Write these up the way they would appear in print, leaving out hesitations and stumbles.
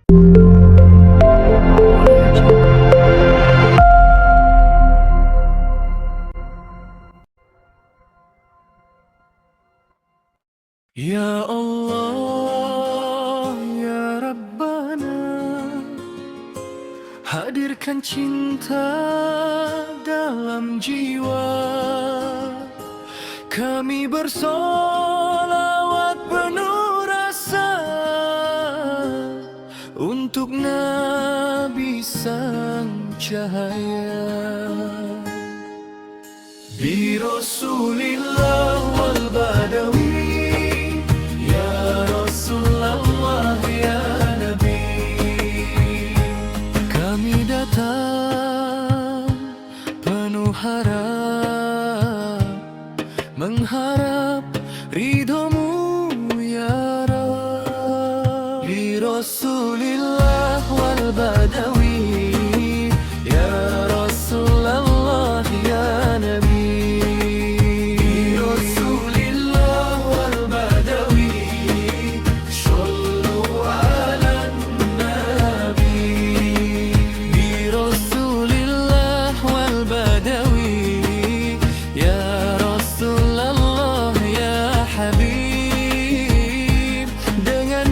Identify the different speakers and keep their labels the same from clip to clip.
Speaker 1: Ya Allah, ya Rabbana, hadirkan cinta dalam jiwa. Kami bersolawat penuh rasa untuk Nabi sang cahaya. Bi Rasulillah wal Badawi, ya Rasulullah ya Nabi. Kami datang penuh harap, mengharap ridhomu ya Rabb. Bi Rasulillah wal Badawi, ya Rasulullah ya Nabi.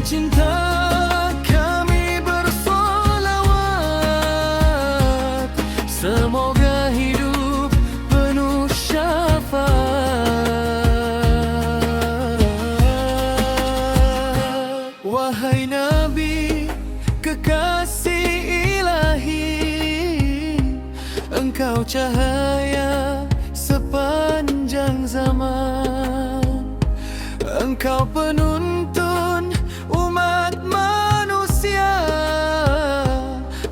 Speaker 1: Cinta kami bersolawat, semoga hidup penuh syafaat. Wahai Nabi, kekasih ilahi, engkau cahaya sepanjang zaman. Engkau penuntun umat manusia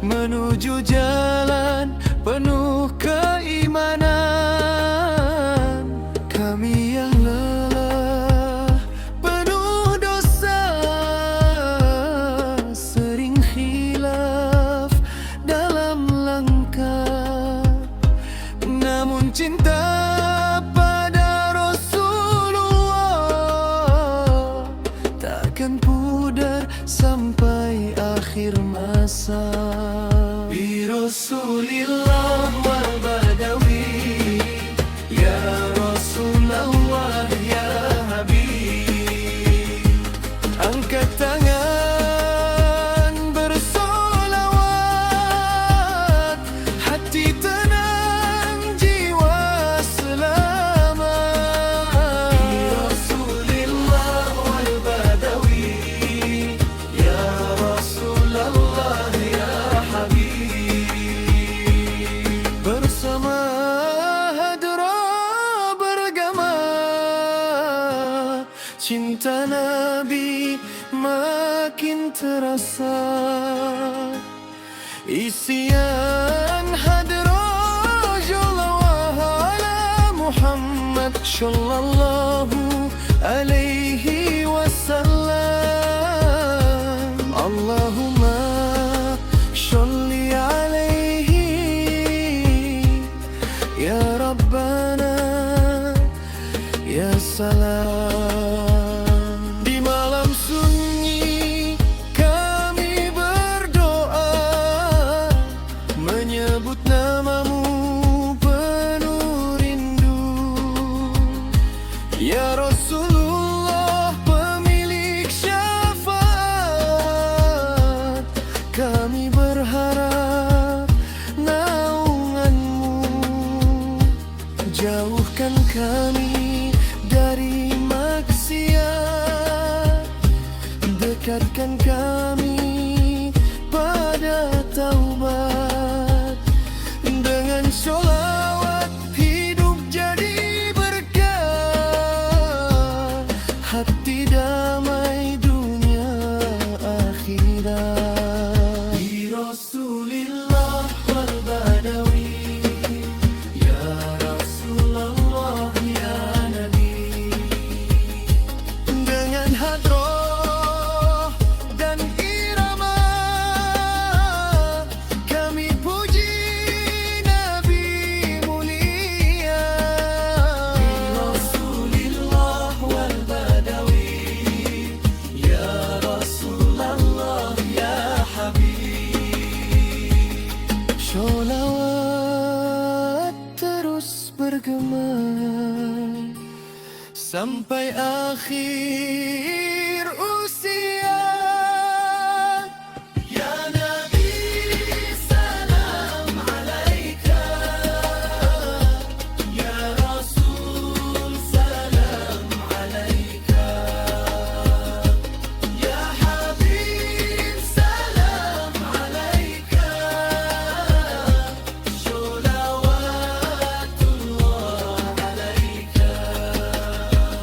Speaker 1: menuju jalan penuh keimanan. Kami yang lelah penuh dosa, sering khilaf dalam langkah, namun cinta pada Rasulullah takkan pudar sampai akhir masa. Bi Rasulillah wal Badawi, ya Rasulullah ya Habib. Angkat tangan bersolawat, hati tenang, jiwa selamat. Bi Rasulillah wal Badawi, ya Rasulullah ya Habib. Bersama hadra bergema, cinta Nabi makin terasa. Isian hadra jalawah ala Muhammad sallallahu alaihi wasallam. Allahumma sholli alaihi ya Rabbana ya salam. Di malam sunyi kami berdoa, menyebut namamu penuh rindu. Ya Rasulullah pemilik syafaat, kami berharap naunganmu. Jauhkan kami dari maksiat, dekatkan kami pada taubat. Dengan sholawat hidup jadi berkah, hati damai dunia akhirat. Bi Rasulillah wal Badawi, ya Rasulullah ya Nabi. Dengan hadroh dan sampai akhir usia. Ya Nabi, salam alaika. Ya Rasul, salam alaika. Ya Habib, salam alaika. Sholawatullah alaika.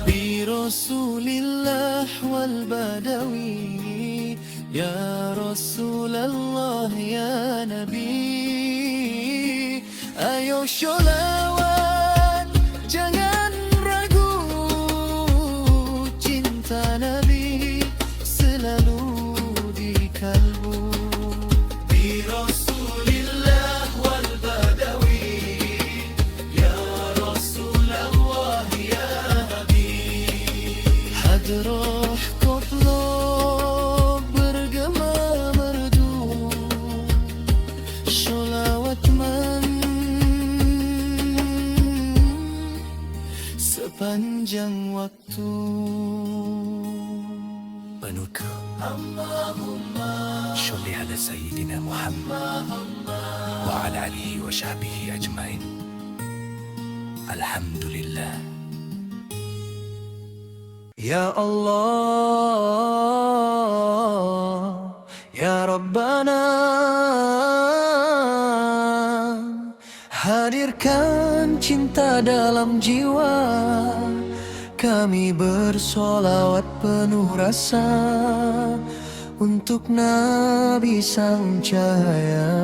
Speaker 1: Bi Rasulillah wal Badawi, ya Rasulullah ya Nabi. Ayo sholawat, jangan ragu, cinta Nabi selalu di kalbu. Bi Rasulillah wal Badawi, ya Rasulullah ya Nabi. Hadroh koplo bergema merdu, sholawat man sepanjang waktu.
Speaker 2: Penutup
Speaker 1: Allahumma
Speaker 2: sholli ala Sayyidina Muhammad wa ala alihi wa sahbihi ajmain. Alhamdulillah.
Speaker 1: Ya Allah, Ya Rabbana, hadirkan cinta dalam jiwa. Kami bersolawat penuh rasa untuk Nabi sang cahaya.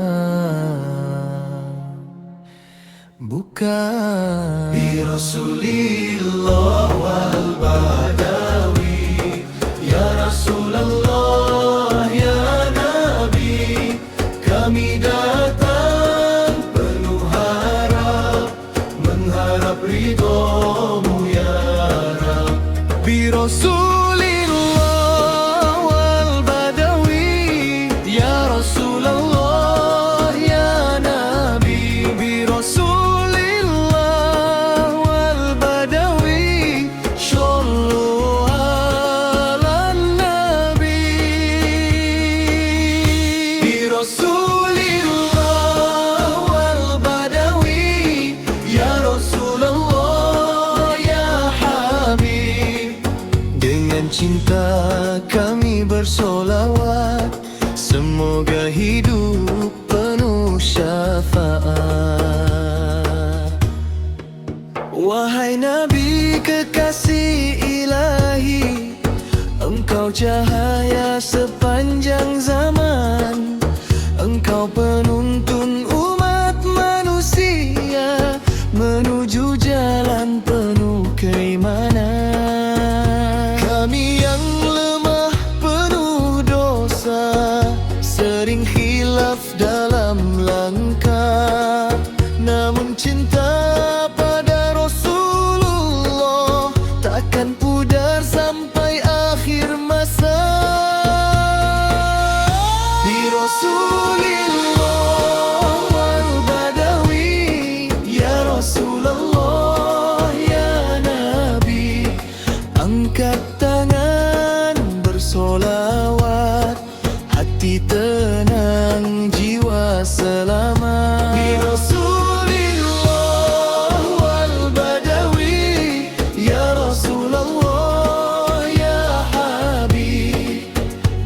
Speaker 1: Bukan bi Rasulillah wal Badawi, ya Rasulullah ya Nabi. Kami datang penuh harap, mengharap ridhomu ya Rab. Bi Rasulillah wal Badawi, ya Rasulullah ya Nabi. Bi Rasulillah wal Badawi, shollu ala Nabi. Bi Rasulillah wal Badawi, ya Rasulullah ya Habib. Dengan cinta kami bersolawat, semoga hidup penuh syafaat. Wahai Nabi kekasih ilahi, engkau cahaya sepanjang zaman. Engkau penuntun umat manusia menuju jalan penuh keimanan. Kami yang lemah penuh dosa, sering khilaf dalam langkah, namun cinta pada Rasulullah takkan pudar sampai akhir masa. Bi Rasulillah wal Badawi, ya Rasulullah ya Nabi. Angkat tangan bersolawat, hati tenang, jiwa selamat. Bi Rasulillah wal Badawi, ya Rasulullah ya Habib.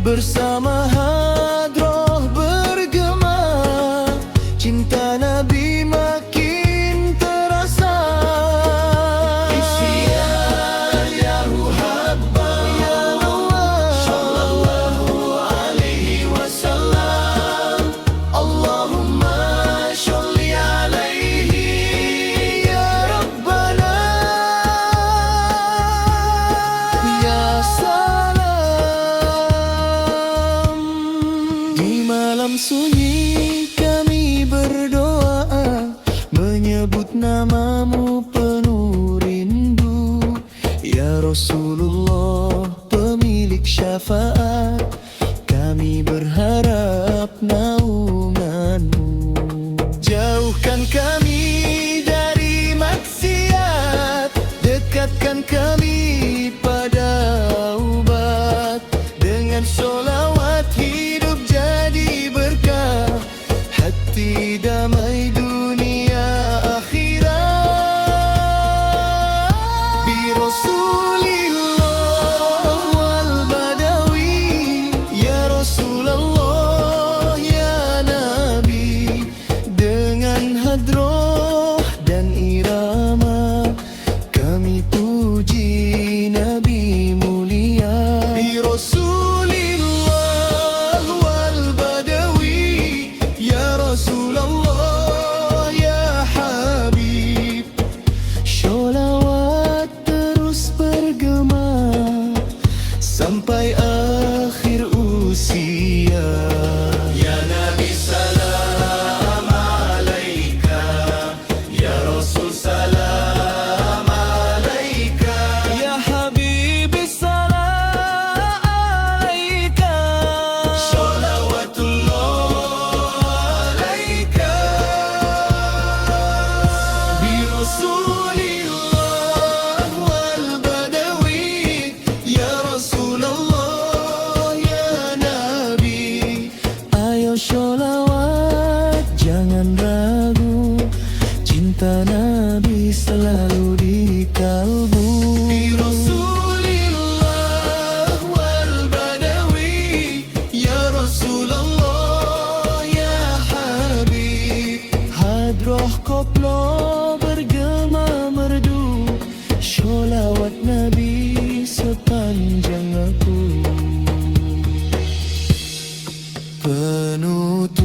Speaker 1: Bersama hadroh bergema, cinta Nabi makin terasa. Isian ya Ruhabba, ya Allah, sallallahu alaihi wasallam. Allahumma sholli alaihi ya Rabbana. Ya salam. Di malam sunyi kami berdoa, menyebut namamu penuh rindu. Ya Rasulullah pemilik syafaat, kami berharap naunganmu. Jauhkan kami dari maksiat, dekatkan kami Dengan sholawat hidup jadi berkah, hati damai dunia akhirat. Bi Rasulillah wal Badawi, ya Rasulullah ya Nabi. Dengan hadroh dan irama kami puji Nabi mulia. Bi Rasulillah wal Badawi, ya Rasulullah ya Habib. Sholawat terus bergema sampai akhir usia. Ya Nabi salam alaika, ya Rasul salam alaika, ya Habibi salam alaika, sholawatullah alaika. Bi Rasulillah wal Badawi, ya Rasulullah ya Nabi. Ayo sholawat jangan ragu, cinta Nabi selalu di kalbu. Bi Rasulillah wal Badawi, ya Rasulullah ya Habib. Hadroh koplo bergema merdu, sholawat Nabi sepanjang aku. Penutup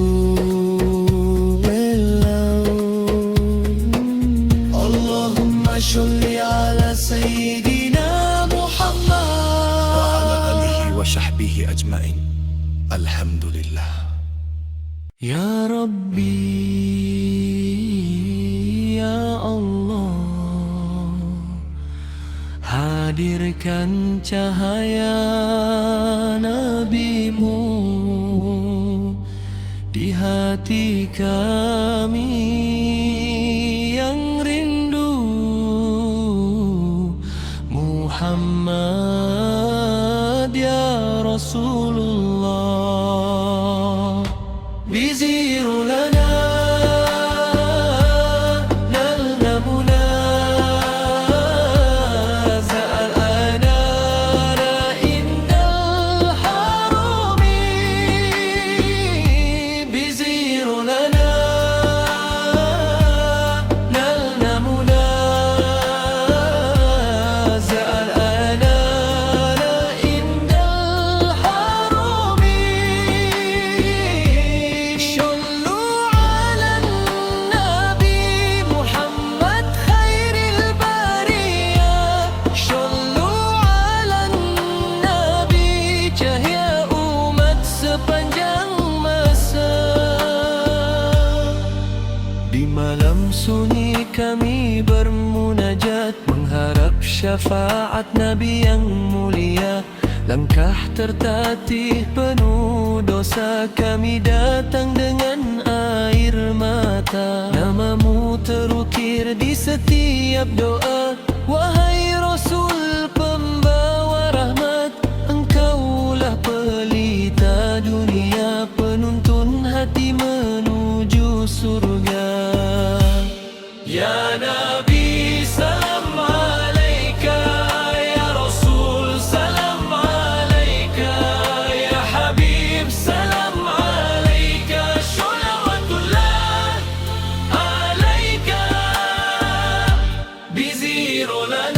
Speaker 1: laut, Allahumma sholli ala Sayyidina Muhammad
Speaker 2: wa ala alihi wa sahbihi ajma'in. Alhamdulillah.
Speaker 1: Ya Rabbi, ya Allah, hadirkan cahaya Nabi-Mu di hati kami yang rindu. Muhammad ya Rasulullah, biziru lana nalna munaza al-anara indal harumi. Biziru lana nalna munaza al-anara indal harumi. صلوا على النبي محمد خير البرية، صلوا على النبي cahaya umat sepanjang masa. Di malam sunyi kami bermunajat, mengharap syafaat Nabi yang mulia. Langkah tertatih penuh dosa, kami datang dengan air mata. Namamu terukir di setiap doa, wahai Rasul pembawa rahmat. Engkaulah pelita dunia, penuntun hati menuju surga. Ya Nabi salam alaika, ya Rasul salam alaika, ya Habib salam alaika, sholawatullah alaika. Biziru lana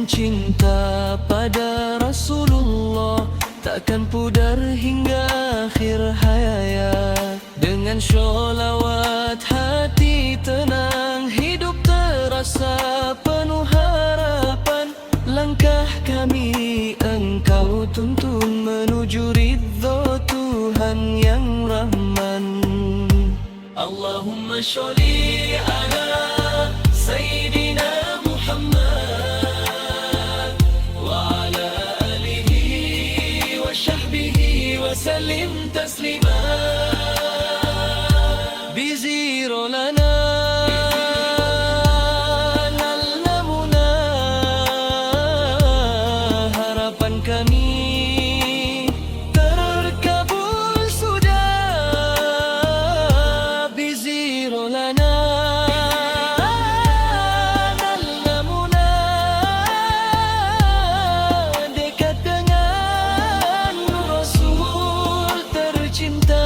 Speaker 1: cinta pada Rasulullah takkan pudar hingga akhir hayat. Dengan sholawat hati tenang, hidup terasa penuh harapan. Langkah kami engkau tuntun menuju ridha Tuhan yang Rahman. Allahumma sholli ala Sayyidina Muhammad wa ala alihi wa sahbihi wa sallim taslima. Biziro lana nallamuna, harapan kami terkabul sudah. Biziro lana nallamuna, dekat dengan Rasul tercinta.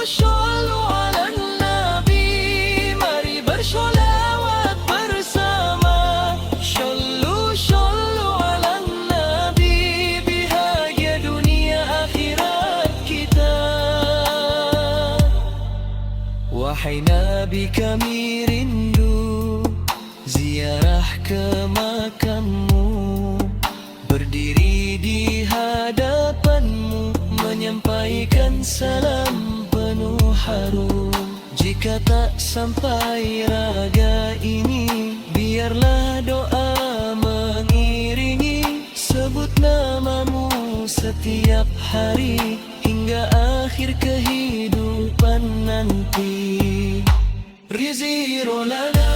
Speaker 1: Shollu ala Nabi, mari bersholawat bersama. Shollu ala Nabi, bahagia dunia akhirat kita. Wahai Nabi, kami rindu ziarah ke makammu, berdiri di hadapanmu, menyampaikan salam penuh haru. Jika tak sampai raga ini, biarlah doa mengiringi. Sebut namamu setiap hari hingga akhir kehidupan nanti. Riziro lana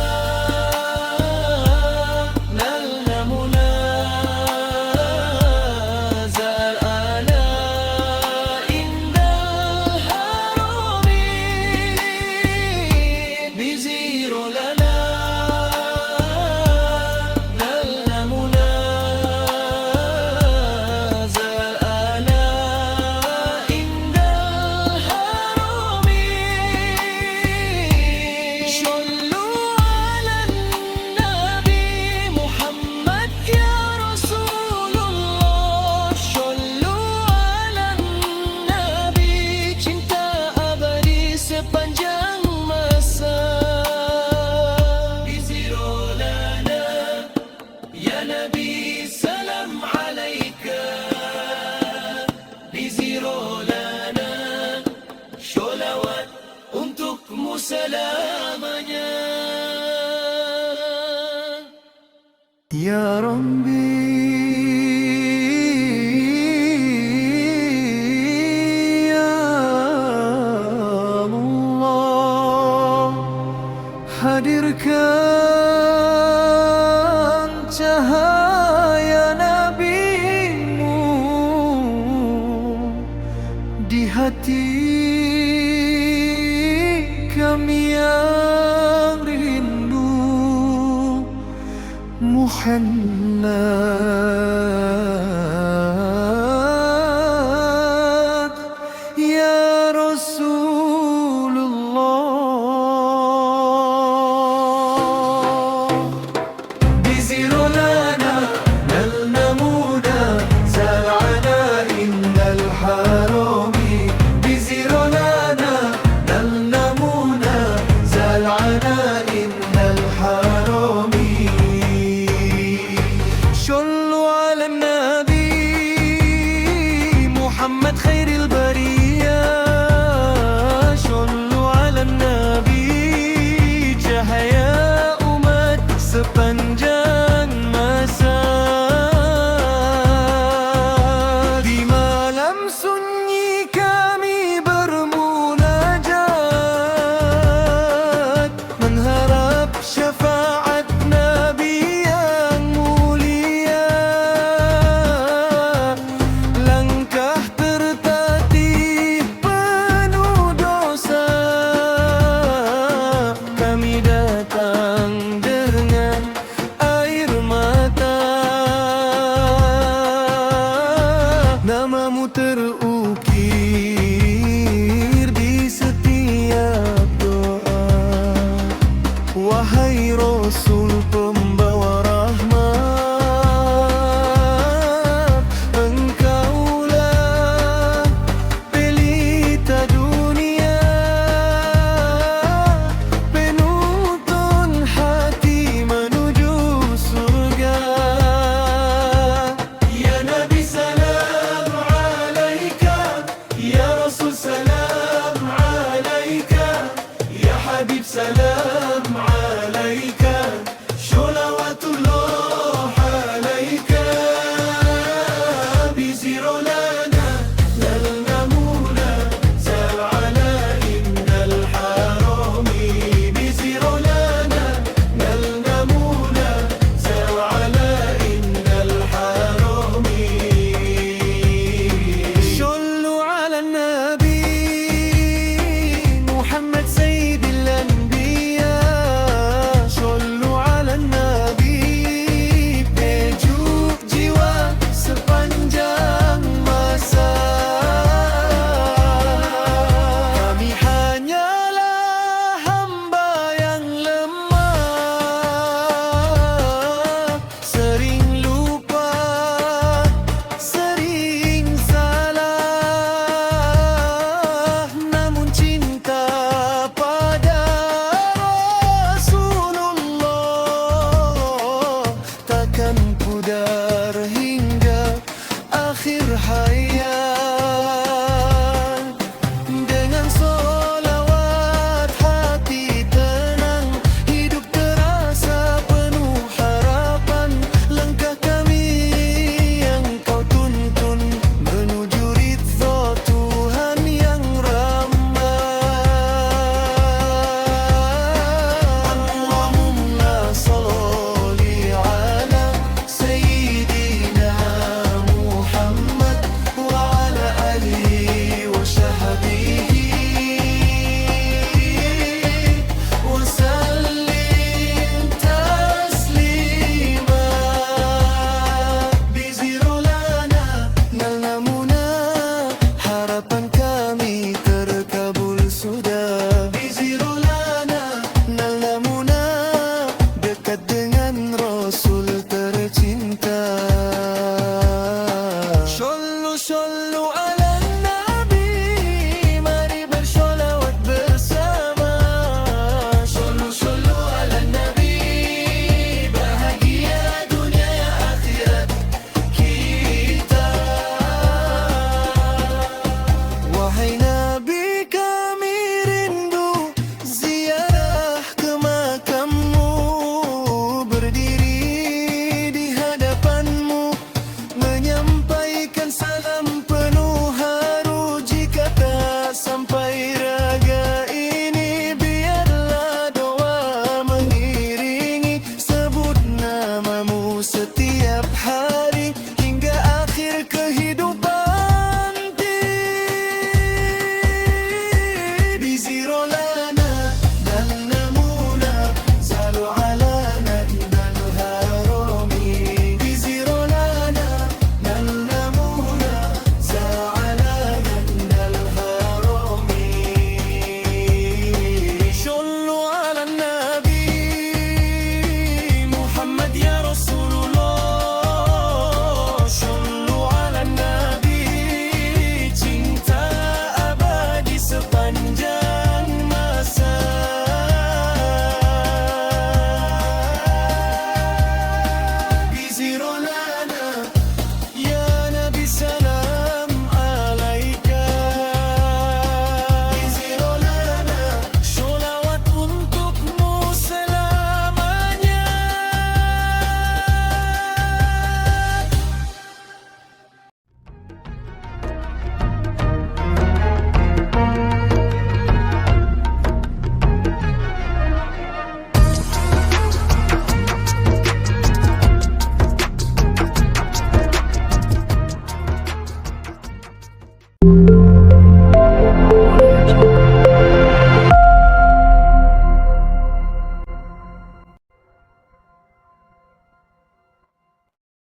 Speaker 1: nallamuna zal'ana indal harami. Biziro lana nallamuna zal'ana indal harami. Shollu ala Nabi Muhammad ya Rasulullah. Shollu ala Nabi, cinta abadi sepanjang masa. Biziro lana ya Nabi, salam alaika. Biziro lana, sholawat untukmu selamanya. Ya Rabbi, ya Allah, hadirkan cahaya Nabi-Mu di hati kami yang rindu. Muhammad ya Rasulullah. Biziro lana nallamuna zal'ana indal harami. Biziro lana nallamuna zal'ana indal harami. Shollu ala حبيب سلام عليك